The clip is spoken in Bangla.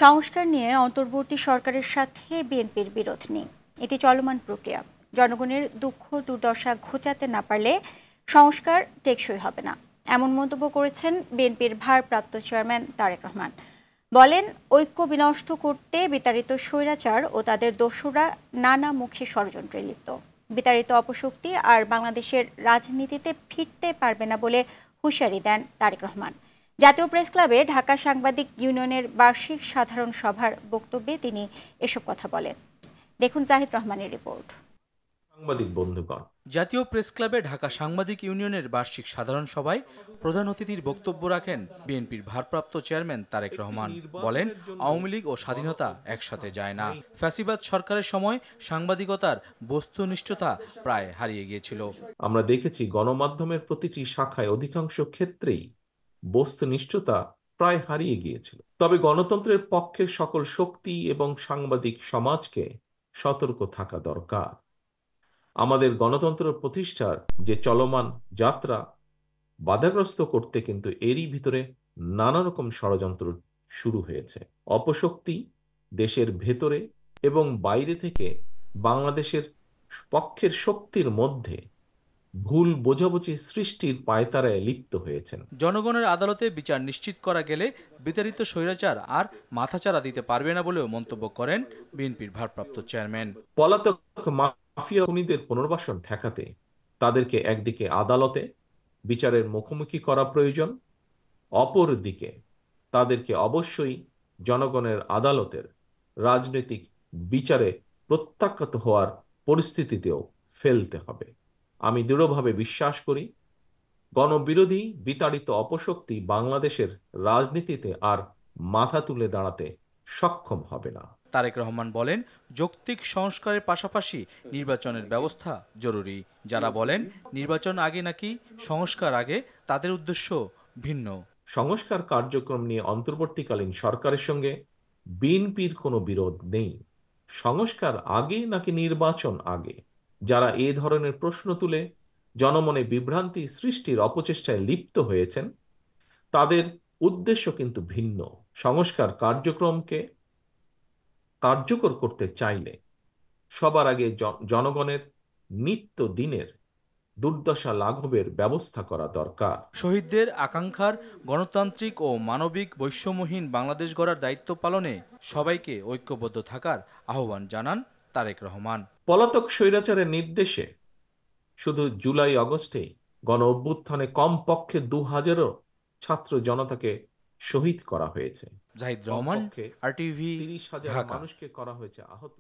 সংস্কার নিয়ে অন্তর্বর্তী সরকারের সাথে বিএনপির বিরোধ নেই, এটি চলমান প্রক্রিয়া। জনগণের দুঃখ দুর্দশা ঘোচাতে না পারলে সংস্কার টেকসই হবে না, এমন মন্তব্য করেছেন বিএনপির ভারপ্রাপ্ত চেয়ারম্যান তারেক রহমান। বলেন, ঐক্য বিনষ্ট করতে বিতাড়িত স্বৈরাচার ও তাদের দোসররা নানামুখী ষড়যন্ত্রে লিপ্ত। বিতাড়িত অপশক্তি আর বাংলাদেশের রাজনীতিতে ফিরতে পারবে না বলে হুঁশিয়ারি দেন তারেক রহমান। জাতীয় প্রেস ক্লাবে ঢাকা সাংবাদিক ইউনিয়নের বার্ষিক সাধারণ সভার বক্তব্যে তিনি এসব কথা বলেন। দেখুন জাহিদ রহমানের রিপোর্ট। সাংবাদিক বন্ধুগণ, জাতীয় প্রেস ক্লাবে ঢাকা সাংবাদিক ইউনিয়নের বার্ষিক সাধারণ সভায় প্রধান অতিথির বক্তব্য রাখেন বিএনপির ভারপ্রাপ্ত চেয়ারম্যান তারেক রহমান। বলেন, আওয়ামী লীগ ও স্বাধীনতা একসাথে যায় না। ফ্যাসিবাদ সরকারের সময় সাংবাদিকতার বস্তুনিষ্ঠতা প্রায় হারিয়ে গিয়েছিল। আমরা দেখেছি গণমাধ্যমের প্রতিটি শাখায় অধিকাংশ ক্ষেত্রেই বস্তুনিষ্ঠতা প্রায় হারিয়ে গিয়েছিল। তবে গণতন্ত্রের পক্ষের সকল শক্তি এবং সাংবাদিক সমাজকে সতর্ক থাকা দরকার। আমাদের গণতন্ত্র প্রতিষ্ঠার যে চলমান যাত্রা বাধাগ্রস্ত করতে কিন্তু এরই ভিতরে নানা রকম ষড়যন্ত্র শুরু হয়েছে। অপশক্তি দেশের ভেতরে এবং বাইরে থেকে বাংলাদেশের পক্ষের শক্তির মধ্যে ভুল বোঝাবুঝি সৃষ্টির পায়তারায় লিপ্ত হয়েছেন। জনগণের আদালতে বিচার নিশ্চিত করা গেলে বিতাড়িত স্বৈরাচার আর মাথাচাড়া দিতে পারবে না বলেও মন্তব্য করেন বিএনপির ভারপ্রাপ্ত চেয়ারম্যান। পলাতক মাফিয়া খুনিদের পুনর্বাসন ঠেকাতে তাদেরকে একদিকে আদালতে বিচারের মুখোমুখি করা প্রয়োজন, অপরদিকে তাদেরকে অবশ্যই জনগণের আদালতের রাজনৈতিক বিচারে প্রত্যাখ্যাত হওয়ার পরিস্থিতিতেও ফেলতে হবে। আমি দৃঢ়ভাবে বিশ্বাস করি, গণবিরোধী বিতাড়িত অপশক্তি বাংলাদেশের রাজনীতিতে আর মাথা তুলে দাঁড়াতে সক্ষম হবে না। তারেক রহমান বলেন, যৌক্তিক সংস্কারের পাশাপাশি নির্বাচনের ব্যবস্থা জরুরি। যারা বলেন নির্বাচন আগে নাকি সংস্কার আগে, তাদের উদ্দেশ্য ভিন্ন। সংস্কার কার্যক্রম নিয়ে অন্তর্বর্তীকালীন সরকারের সঙ্গে বিএনপির কোনো বিরোধ নেই। সংস্কার আগে নাকি নির্বাচন আগে, যারা এ ধরনের প্রশ্ন তুলে জনমনে বিভ্রান্তি সৃষ্টির অপচেষ্টায় লিপ্ত হয়েছেন, তাদের উদ্দেশ্য কিন্তু ভিন্ন। সংস্কার কার্যক্রমকে কার্যকর করতে চাইলে সবার আগে জনগণের নিত্য দিনের দুর্দশা লাঘবের ব্যবস্থা করা দরকার। শহীদদের আকাঙ্ক্ষার গণতান্ত্রিক ও মানবিক বৈষম্যহীন বাংলাদেশ গড়ার দায়িত্ব পালনে সবাইকে ঐক্যবদ্ধ থাকার আহ্বান জানান তারেক রহমান। পলাতক স্বৈরাচারের নির্দেশে শুধু জুলাই আগস্টে গণ অভ্যুত্থানে কমপক্ষে 2000 ছাত্র জনতাকে শহীদ করা হয়েছে। জাহিদ রহমান, RTV, 30,000 ঢাকা। মানুষকে করা হয়েছে আহত।